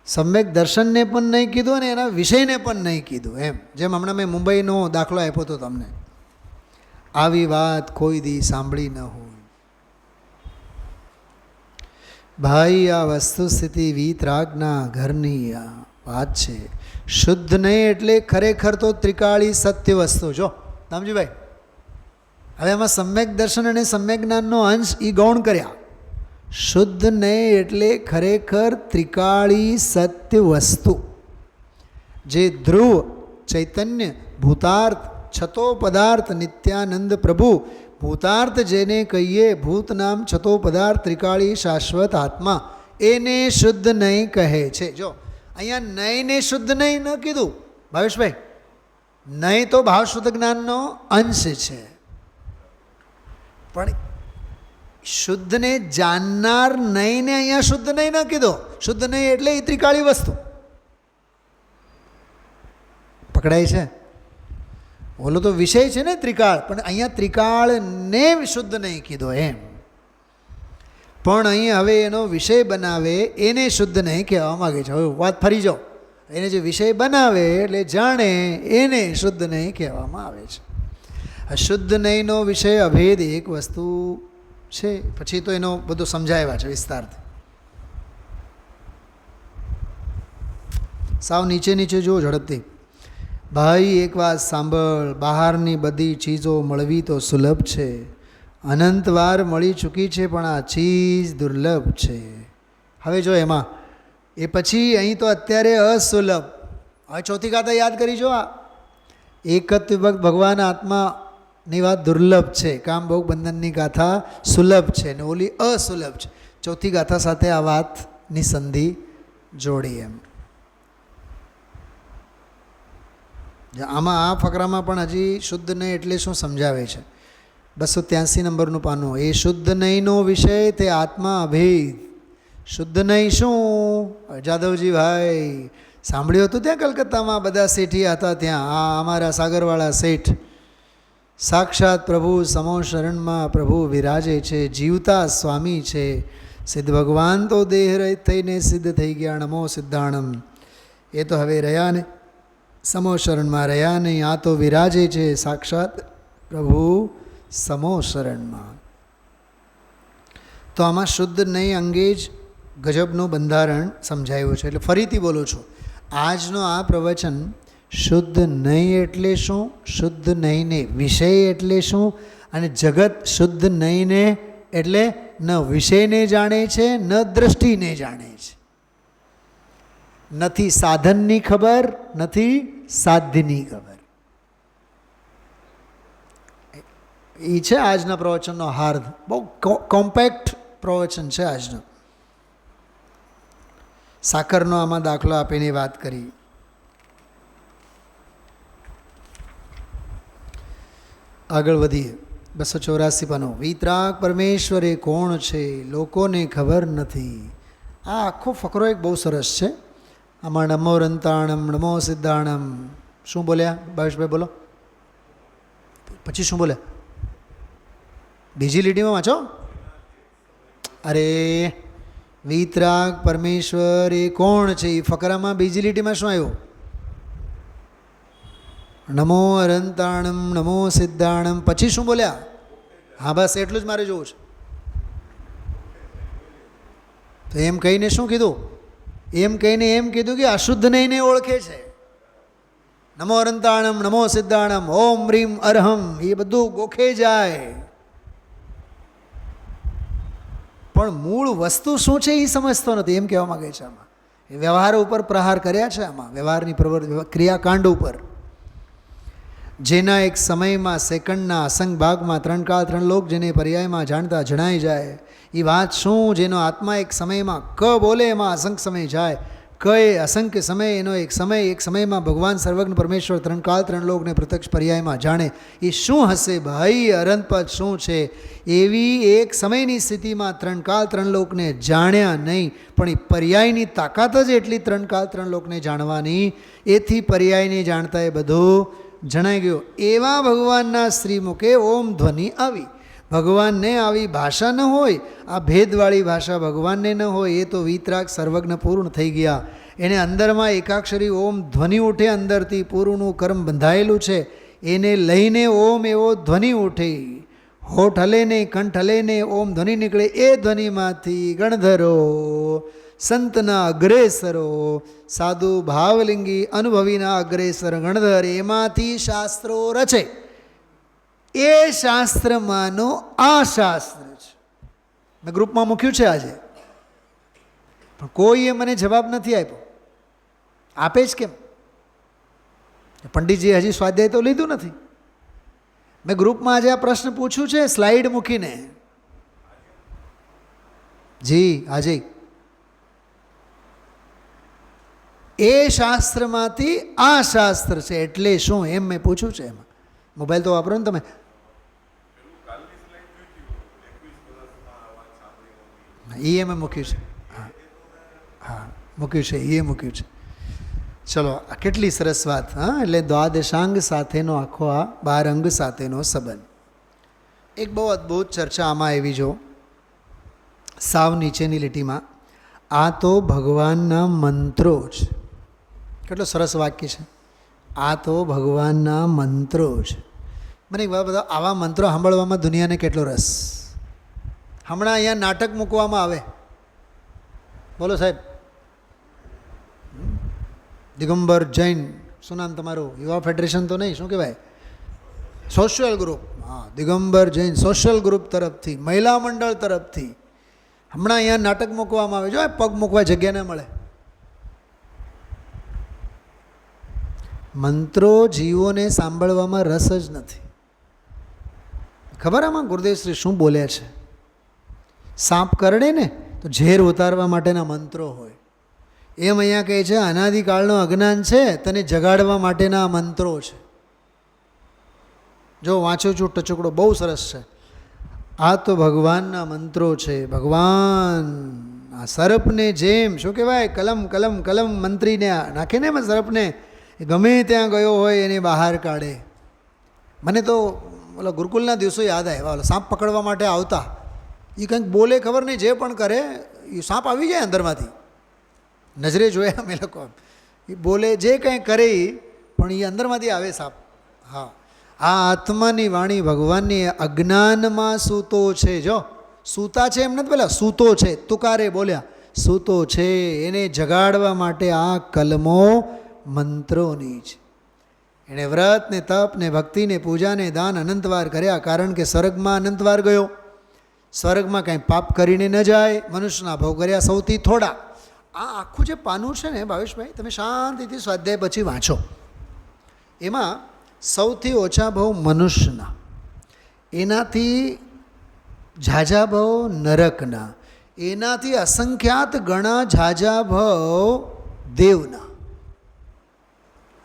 સમ્યક દર્શનને પણ નહીં કીધું અને એના વિષયને પણ નહીં કીધું. એમ જેમ હમણાં મેં મુંબઈનો દાખલો આપ્યો હતો તમને. આવી વાત કોઈ દી સાંભળી ન હોય. ભાઈ આ વસ્તુ સ્થિતિ વીતરાગના ઘરની આ વાત છે. શુદ્ધ નહીં એટલે ખરેખર તો ત્રિકાળી સત્ય વસ્તુ. જો રામજીભાઈ, હવે એમાં સમ્યક દર્શન અને સમ્યક જ્ઞાનનો અંશ એ ગૌણ કર્યા. શુદ્ધ નહીં એટલે ખરેખર ત્રિકાળી સત્ય વસ્તુ, જે ધ્રુવ ચૈતન્ય ભૂતાર્થ છતો પદાર્થ નિત્યાનંદ પ્રભુ. ભૂતાર્થ જેને કહીએ, ભૂત નામ છતો પદાર્થ ત્રિકાળી શાશ્વત આત્મા, એને શુદ્ધ નહીં કહે છે. જો અહીંયા નહીંને શુદ્ધ નહીં ન કીધું ભાવેશભાઈ. નહીં તો ભાવ શુદ્ધ જ્ઞાનનો અંશ છે, પણ શુદ્ધને જાણનાર નહીંને અહીંયા શુદ્ધ નહીં ન કીધો. શુદ્ધ નહીં એટલે એ ત્રિકાળી વસ્તુ. પકડાય છે? ઓલો તો વિષય છે ને ત્રિકાળ, પણ અહીંયા ત્રિકાળને શુદ્ધ નહીં કીધો એમ. પણ અહીં હવે એનો વિષય બનાવે એને શુદ્ધ નહીં કહેવા માગે છે. હવે વાત ફરી જાઓ, એને જે વિષય બનાવે એટલે જાણે એને શુદ્ધ નહીં કહેવામાં આવે છે. શુદ્ધ નહીંનો વિષય અભેદ એક વસ્તુ છે. પછી તો એનો બધું સમજાવ્યા છે વિસ્તારથી. સાવ નીચે નીચે જુઓ ઝડપથી. ભાઈ એક વાત સાંભળ, બહારની બધી ચીજો મળવી તો સુલભ છે. અનંત વાર મળી ચૂકી છે, પણ આ ચીજ દુર્લભ છે. હવે જો એમાં એ પછી અહીં તો અત્યારે અસુલભ. હવે ચોથી ગાથા યાદ કરી જો. આ એક જ વિભક્ત ભગવાન આત્માની વાત દુર્લભ છે. કામ ભોગ બંધનની ગાથા સુલભ છે ને ઓલી અસુલભ છે. ચોથી ગાથા સાથે આ વાતની સંધિ જોડી એમ. આમાં આ ફકરામાં પણ હજી શુદ્ધ નહીં એટલે શું સમજાવે છે. 283 નંબરનું પાનું. એ શુદ્ધ નહીંનો વિષય તે આત્મા અભેદ. શુદ્ધ નહીં શું? જાદવજી ભાઈ સાંભળ્યું હતું ત્યાં કલકત્તામાં બધા શેઠિયા હતા ત્યાં. આ અમારા સાગરવાળા શેઠ સાક્ષાત પ્રભુ સમો શરણમાં પ્રભુ વિરાજે છે, જીવતા સ્વામી છે. સિદ્ધ ભગવાન તો દેહ રહિત થઈને સિદ્ધ થઈ ગયા. નમો સિદ્ધાણમ. એ તો હવે રહ્યા ને સમો શરણમાં રહ્યા નહીં. આ તો વિરાજે છે સાક્ષાત પ્રભુ સમો શરણમાં. તો આમાં શુદ્ધ નહીં અંગે જ ગજબનું બંધારણ સમજાયું છે. એટલે ફરીથી બોલું છું, આજનો આ પ્રવચન શુદ્ધ નહીં એટલે શું, શુદ્ધ નહીંને વિષય એટલે શું, અને જગત શુદ્ધ નહીંને એટલે ન વિષયને જાણે છે ન દ્રષ્ટિને જાણે છે. નથી સાધનની ખબર, નથી સાધ્યની ખબર. એ છે આજના પ્રવચનનો હાર્દ. બહુ કોમ્પેક્ટ પ્રવચન છે આજનો. સાકરનો આમાં દાખલો આપીને વાત કરી. આગળ વધીએ. 284 પાનો. વિતરાગ પરમેશ્વર એ કોણ છે લોકોને ખબર નથી. આ આખો ફકરો એક બહુ સરસ છે. આમાં નમો રંતાણમ નમો સિદ્ધાણમ શું બોલ્યા ભાવેશભાઈ? બોલો પછી શું બોલ્યા? બીજી લીટીમાં વાંચો. અરે વિતરાગ પરમેશ્વર એ કોણ છે એ ફકરામાં બીજી લીટીમાં શું આવ્યું? નમો અરંતાણમ નમો સિદ્ધાણમ. પછી શું બોલ્યા? હા બસ એટલું જ મારે જોવું છે. તો એમ કહીને શું કીધું? એમ કહીને એમ કીધું કે અશુદ્ધ નહીંને ઓળખે છે. નમો અરંતાણમ નમો સિદ્ધાણમ ઓમ રીમ અરહમ એ બધું ગોખે જાય, પણ મૂળ વસ્તુ શું છે એ સમજતો નથી. એમ કહેવા માગે છે. આમાં એ વ્યવહાર ઉપર પ્રહાર કર્યા છે. આમાં વ્યવહારની ક્રિયાકાંડ ઉપર. જેના એક સમયમાં સેકન્ડના અસંગ ભાગમાં 3 કાળ 3 લોક જેને પર્યાયમાં જાણતા જણાઈ જાય એ વાત શું? જેનો આત્મા એક સમયમાં ક બોલે એમાં અસંખ્ય સમય જાય. ક એ અસંખ્ય સમય, એનો એક સમયમાં ભગવાન સર્વજ્ઞ પરમેશ્વર 3 કાળ 3 લોકને પ્રત્યક્ષ પર્યાયમાં જાણે. એ શું હશે ભાઈ? અનંતપદ શું છે? એવી એક સમયની સ્થિતિમાં 3 કાળ 3 લોકને જાણ્યા નહીં, પણ એ પર્યાયની તાકાત જ એટલી 3 કાળ 3 લોકને જાણવાની. એથી પર્યાયને જાણતા એ બધું જણાઈ ગયું. એવા ભગવાનના શ્રીમુખે ઓમ ધ્વનિ આવી. ભગવાનને આવી ભાષા ન હોય, આ ભેદવાળી ભાષા ભગવાનને ન હોય, એ તો વિતરાગ સર્વજ્ઞ પૂર્ણ થઈ ગયા. એને અંદરમાં એકાક્ષરી ઓમ ધ્વનિ ઉઠે. અંદરથી પૂર્ણનું કર્મ બંધાયેલું છે. એને લઈને ઓમ એવો ધ્વનિ ઉઠે. હોઠ હલે ને કંઠ હલે ને ઓમ ધ્વનિ નીકળે. એ ધ્વનિમાંથી ગણધરો સંતના અગ્રેસરો સાધુ ભાવલિંગી અનુભવીના અગ્રેસર ગણધર એમાંથી શાસ્ત્રો રચે. એ શાસ્ત્રમાંનો આ શાસ્ત્ર છે. મેં ગ્રુપમાં મૂક્યું છે આજે, પણ કોઈએ મને જવાબ નથી આપ્યો. આપે જ કેમ? પંડિતજીએ હજી સ્વાધ્યાય તો લીધું નથી. મેં ગ્રુપમાં આજે આ પ્રશ્ન પૂછ્યું છે સ્લાઇડ મૂકીને. જી આજે એ શાસ્ત્રમાંથી આ શાસ્ત્ર છે એટલે શું એમ મેં પૂછ્યું છે. એમાં મોબાઈલ તો વાપરો ને તમે. એ મેં મૂક્યું છે. હા મૂક્યું છે, એ મૂક્યું છે. ચલો કેટલી સરસ વાત. હા એટલે દ્વાદશાંગ સાથેનો આખો આ 12 અંગ સાથેનો સંબંધ. એક બહુ અદ્ભુત ચર્ચા આમાં આવી. જો સાવ નીચેની લીટીમાં આ તો ભગવાનના મંત્રો છે. કેટલો સરસ વાક્ય છે. આ તો ભગવાનના મંત્રો છે. મને બધા આવા મંત્રો સાંભળવામાં દુનિયાને કેટલો રસ. હમણાં અહીંયા નાટક મૂકવામાં આવે. બોલો સાહેબ. દિગંબર જૈન, શું નામ તમારું? યુવા ફેડરેશન તો નહીં, શું કહેવાય? Social group. હા દિગંબર જૈન સોશિયલ ગ્રુપ તરફથી, મહિલા મંડળ તરફથી હમણાં અહીંયા નાટક મૂકવામાં આવે. જો પગ મૂકવા જગ્યા ન મળે. મંત્રો જીવોને સાંભળવામાં રસ જ નથી. ખબર આમાં ગુરુદેવશ્રી શું બોલ્યા છે? સાપ કરડે ને તો ઝેર ઉતારવા માટેના મંત્રો હોય. એમ અહીંયા કહે છે અનાદિકાળનો અજ્ઞાન છે તને જગાડવા માટેના મંત્રો છે. જો વાંચું છું ટચુકડો બહુ સરસ છે. આ તો ભગવાનના મંત્રો છે. ભગવાન આ સર્પને જેમ શું કહેવાય કલમ કલમ કલમ મંત્રીને નાખે ને એમાં સર્પને ગમે ત્યાં ગયો હોય એને બહાર કાઢે. મને તો ઓલા ગુરુકુલના દિવસો યાદ આવ્યા. ઓલા સાપ પકડવા માટે આવતા એ કંઈક બોલે ખબર નહીં, જે પણ કરે એ સાપ આવી જાય અંદરમાંથી. નજરે જોયા અમે લોકો. એ બોલે જે કંઈ કરે પણ એ અંદરમાંથી આવે સાપ. હા, આ આત્માની વાણી ભગવાનની અજ્ઞાનમાં સૂતો છે. જો સૂતા છે એમ નથી પેલા સૂતો છે, તુકારે બોલ્યા સૂતો છે. એને જગાડવા માટે આ કલમો મંત્રોની છે. એણે વ્રત ને તપ ને ભક્તિ ને પૂજા ને દાન અનંતવાર કર્યા, કારણ કે સ્વર્ગમાં અનંતવાર ગયો. સ્વર્ગમાં કાંઈ પાપ કરીને ન જાય. મનુષ્યના ભોગ કર્યા સૌથી થોડા. આ આખું જે પાનું છે ને ભાવેશભાઈ, તમે શાંતિથી સ્વાધ્યાય પછી વાંચો. એમાં સૌથી ઓછા ભાવ મનુષ્યના, એનાથી ઝાઝા ભાવ નરકના, એનાથી અસંખ્યાત ગણા ઝાઝા ભાવ દેવના,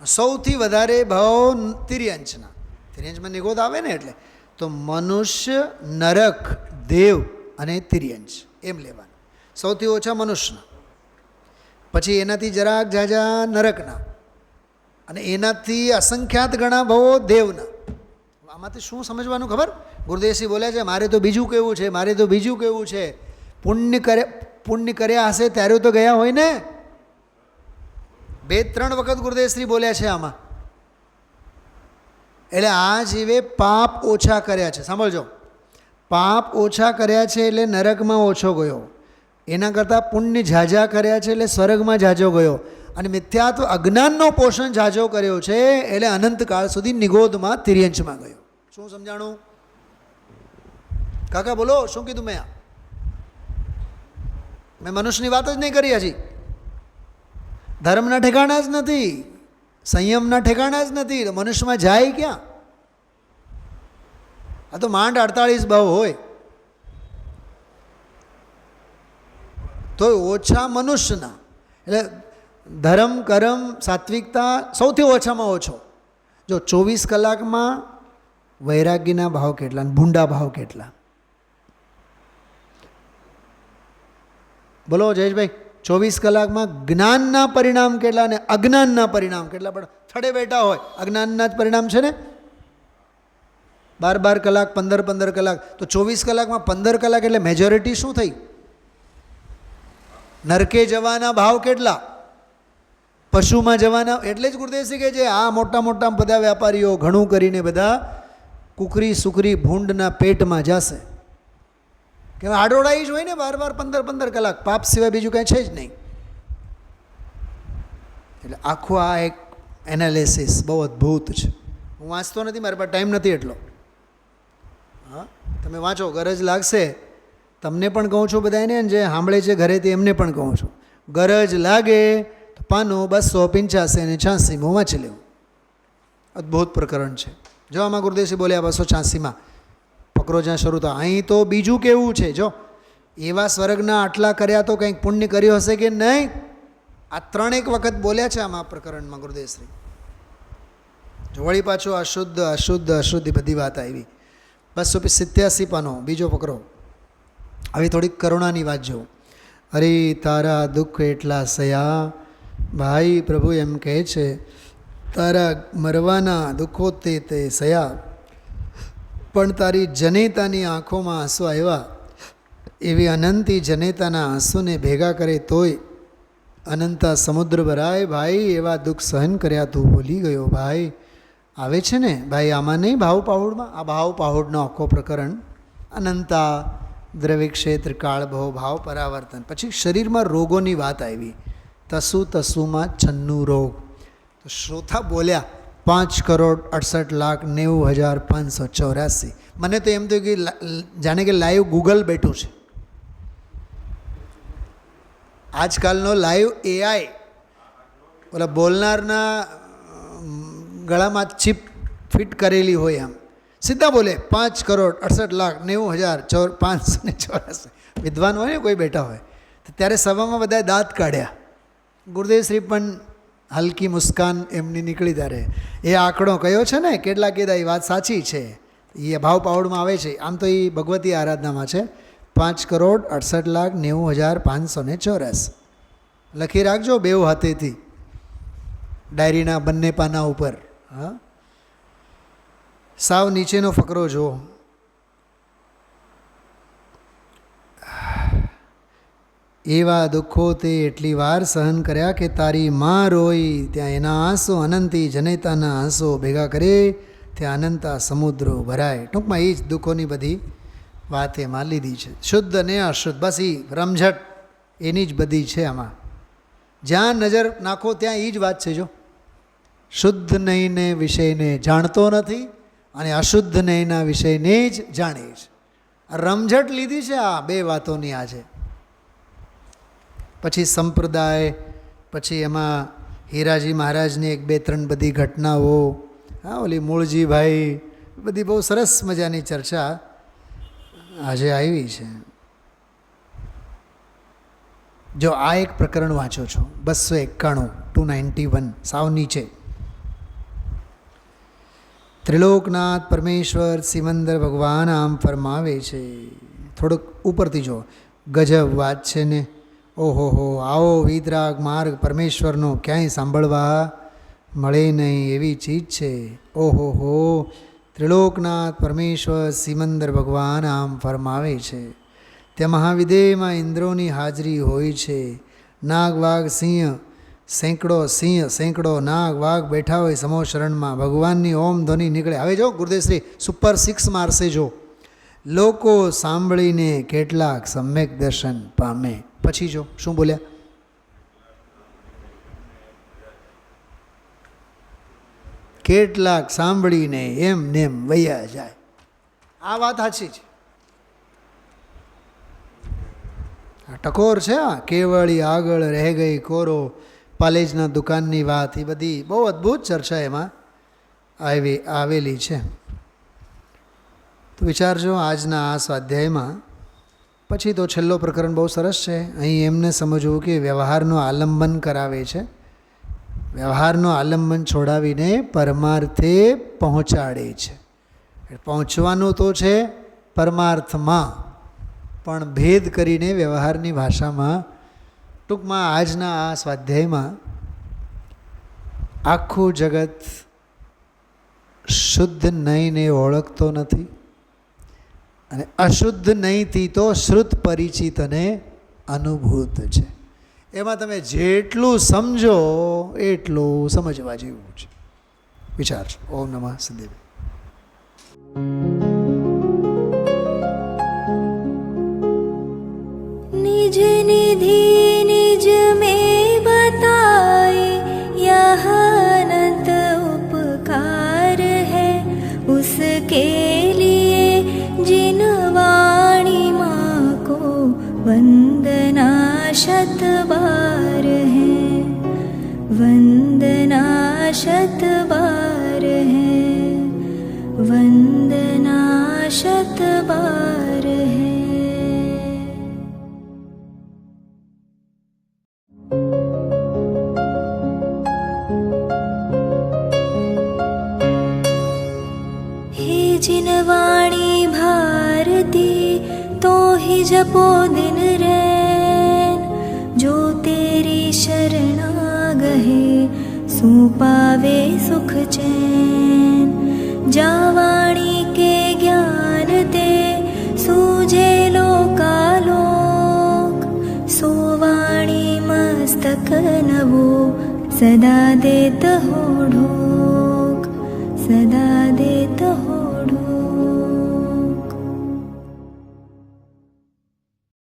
સૌથી વધારે ભાવ તિર્યંચના. તિર્યંચમાં નિગોદ આવે ને એટલે તો મનુષ્ય, નરક, દેવ અને તિર્યંચ એમ લેવાનું. સૌથી ઓછા મનુષ્યના, પછી એનાથી જરાક ઝાઝા નરકના, અને એનાથી અસંખ્યાત ગણા ભાવો દેવના. આમાંથી શું સમજવાનું ખબર? ગુરુદેવશ્રી બોલ્યા છે મારે તો બીજું કેવું છે, મારે તો બીજું કેવું છે. પુણ્ય કર્યા હશે ત્યારે તો ગયા હોય ને. 2-3 વખત ગુરુદેવશ્રી બોલ્યા છે આમાં. એટલે આ જીવે પાપ ઓછા કર્યા છે. સાંભળજો, પાપ ઓછા કર્યા છે એટલે નરકમાં ઓછો ગયો. એના કરતાં પુણ્ય ઝાઝા કર્યા છે એટલે સ્વર્ગમાં ઝાઝો ગયો. અને મિથ્યાત્વ અજ્ઞાનનો પોષણ ઝાઝો કર્યો છે એટલે અનંતકાળ સુધી નિગોદમાં તિર્યંચમાં ગયો. શું સમજાણું કાકા? બોલો શું કીધું મેં? મેં મનુષ્યની વાત જ નહીં કરી હજી. ધર્મના ઠેકાણા જ નથી, સંયમના ઠેકાણા જ નથી, તો મનુષ્યમાં જાય ક્યાં? આ તો માંડ 48 ભાવ હોય તો ઓછા મનુષ્યના. એટલે ધર્મ કર્મ સાત્વિકતા સૌથી ઓછામાં ઓછો. જો 24 કલાકમાં વૈરાગ્યના ભાવ કેટલા, ભૂંડા ભાવ કેટલા? બોલો જયેશભાઈ. 24 કલાકમાં જ્ઞાનના પરિણામ કેટલા અને અજ્ઞાનના પરિણામ કેટલા? પણ થડે બેઠા હોય અજ્ઞાનના જ પરિણામ છે ને. 12 કલાક 15 કલાક, તો 24 કલાકમાં 15 કલાક એટલે મેજોરિટી શું થઈ? નરકે જવાના ભાવ કેટલા? પશુમાં જવાના. એટલે જ ગુરુદેવશ્રી કહે છે આ મોટા મોટા બધા વેપારીઓ ઘણું કરીને બધા કુકરી સુકરી ભૂંડના પેટમાં જશે. કે આડોડાઈ જ હોય ને 12 15 કલાક, પાપ સિવાય બીજું કાંઈ છે જ નહીં. એટલે આખું આ એક એનાલિસિસ બહુ અદ્ભુત છે. હું વાંચતો નથી, મારી પાસે ટાઈમ નથી એટલો. હા, તમે વાંચો, ગરજ લાગશે. તમને પણ કહું છું બધાને, જે સાંભળે છે ઘરેથી એમને પણ કહું છું, ગરજ લાગે તો પાનું 285 અને 86 વાંચી લેવું. અદ્ભુત પ્રકરણ છે. જો આમાં ગુરુદેવશ્રી બોલ્યા 286માં પકડો જ્યાં શરૂ થાય. અહીં તો બીજું કેવું છે? જો એવા સ્વર્ગના આટલા કર્યા તો કંઈક પુણ્ય કર્યું હશે કે નહીં? આ 3 વખત બોલ્યા છે આમાં પ્રકરણમાં ગુરુદેવશ્રી. જો વળી પાછું અશુદ્ધ અશુદ્ધ અશુદ્ધ બધી વાત આવી. 287 પાનો બીજો પકડો. હવે થોડીક કરુણાની વાત જો. અરે તારા દુઃખ એટલા સયા. ભાઈ પ્રભુ એમ કહે છે તારા મરવાના દુઃખો તે સયા, પણ તારી જનેતાની આંખોમાં આંસુ આવ્યા. એવી અનંતી જનેતાના આંસુને ભેગા કરે તોય અનંતા સમુદ્ર ભરાય. ભાઈ એવા દુઃખ સહન કર્યા તું ભૂલી ગયો. ભાઈ આવે છે ને ભાઈ આમાં નહીં, ભાવ પાહુડમાં. આ ભાવ પાહુડનો આખો પ્રકરણ અનંતા દ્રવ્ય ક્ષેત્ર કાળ ભવ ભાવ પરાવર્તન. પછી શરીરમાં રોગોની વાત આવી. તસુમાં 96 રોગ. તો શ્રોતા બોલ્યા 5,68,90,584. મને તો એમ થયું કે જાણે કે લાઈવ ગૂગલ બેઠું છે. આજકાલનો લાઈવ AI ઓલા બોલનારના ગળામાં ચીપ ફિટ કરેલી હોય આમ સીધા બોલે 5,68,68,584. વિદ્વાન હોય ને કોઈ બેઠા હોય તો ત્યારે સભામાં બધા દાંત કાઢ્યા. ગુરુદેવશ્રી પણ હલકી મુસ્કાન એમની નીકળી ત્યારે એ આંકડો કયો છે ને કેટલા કીધા એ વાત સાચી છે. એ ભાવ પાવડમાં આવે છે. આમ તો એ ભગવતી આરાધનામાં છે 5,68,90,584. લખી રાખજો બેઉ હાથેથી ડાયરીના બંને પાના ઉપર. હા, સાવ નીચેનો ફકરો જુઓ. એવા દુઃખો તે એટલી વાર સહન કર્યા કે તારી માં રોઈ ત્યાં એના આંસુ અનંતી જનેતાના આંસુ ભેગા કરે ત્યાં અનંતા સમુદ્રો ભરાય. ટૂંકમાં એ જ દુઃખોની બધી વાત એમાં લીધી છે. શુદ્ધ અને અશુદ્ધ બસ એ રમઝટ એની જ બધી છે આમાં. જ્યાં નજર નાખો ત્યાં એ જ વાત છે. જો શુદ્ધ નહીંને વિષયને જાણતો નથી અને અશુદ્ધ નહીંના વિષયને જ જાણે છે. રમઝટ લીધી છે આ બે વાતોની આજે. પછી સંપ્રદાય, પછી એમાં હીરાજી મહારાજની 1-2-3 બધી ઘટનાઓ, હા ઓલી મૂળજીભાઈ, બધી બહુ સરસ મજાની ચર્ચા આજે આવી છે. જો આ એક પ્રકરણ વાંચો છો 291 291 સાવ નીચે. ત્રિલોકનાથ પરમેશ્વર સિમંદર ભગવાન આમ ફરમાવે છે. થોડુંક ઉપરથી જો ગજબ વાત છે ને. ઓહો હો, આવો વિતરાગ માર્ગ પરમેશ્વરનો ક્યાંય સાંભળવા મળે નહીં એવી ચીજ છે. ઓહો હો, ત્રિલોકનાથ પરમેશ્વર સિમંદર ભગવાન આમ ફરમાવે છે. ત્યાં મહાવિદેયમાં ઇન્દ્રોની હાજરી હોય છે. નાગ વાઘ સિંહ સેંકડો નાગ વાઘ બેઠા હોય સમો શરણમાં. ભગવાનની ઓમ ધ્વનિ નીકળે. હવે જો ગુરુદેવશ્રી સુપર 6 મારશે. જો લોકો સાંભળીને કેટલાક સમ્યક દર્શન પામે. પછી જો શું બોલ્યા? કેટલાક સાંભળીને એમ નેમ વૈયા જાય. આ વાત સાચી છે. ટકોર છે. આ કેવળી આગળ રહે ગઈ કોરો, પાલેજના દુકાનની વાત, એ બધી બહુ અદ્ભુત ચર્ચા એમાં આવેલી છે. તો વિચારજો આજના આ સ્વાધ્યાયમાં. પછી તો છેલ્લો પ્રકરણ બહુ સરસ છે. અહીં એમને સમજવું કે વ્યવહારનો આલંબન કરાવે છે. વ્યવહારનો આલંબન છોડાવીને પરમાર્થે પહોંચાડે છે. પહોંચવાનું તો છે પરમાર્થમાં, પણ ભેદ કરીને વ્યવહારની ભાષામાં. ટૂંકમાં આજના આ સ્વાધ્યાયમાં આખું જગત શુદ્ધ નહીંને ઓળખતો નથી અને અશુદ્ધ નહીંથી તો શ્રુત પરિચિત અને અનુભૂત છે. એમાં તમે જેટલું સમજો એટલું સમજવા જેવું છે. વિચારજો. ઓમ નમઃ સિદ્ધેવ. निज निधि निज में बताए यह अनंत उपकार है उसके लिए जिन वाणी माँ को वंदना शत बार है, वंदना शत बार है, वंदना शत बार है. जिन वाणी भारती तो ही जपो दिन रैन, जो तेरी शरणा गहे सो पावे सुख चैन. जा वाणी के ज्ञान ते सूझे लोकालोक, सो वाणी मस्तक नवो सदा देत हो ढोक, सदा देत हो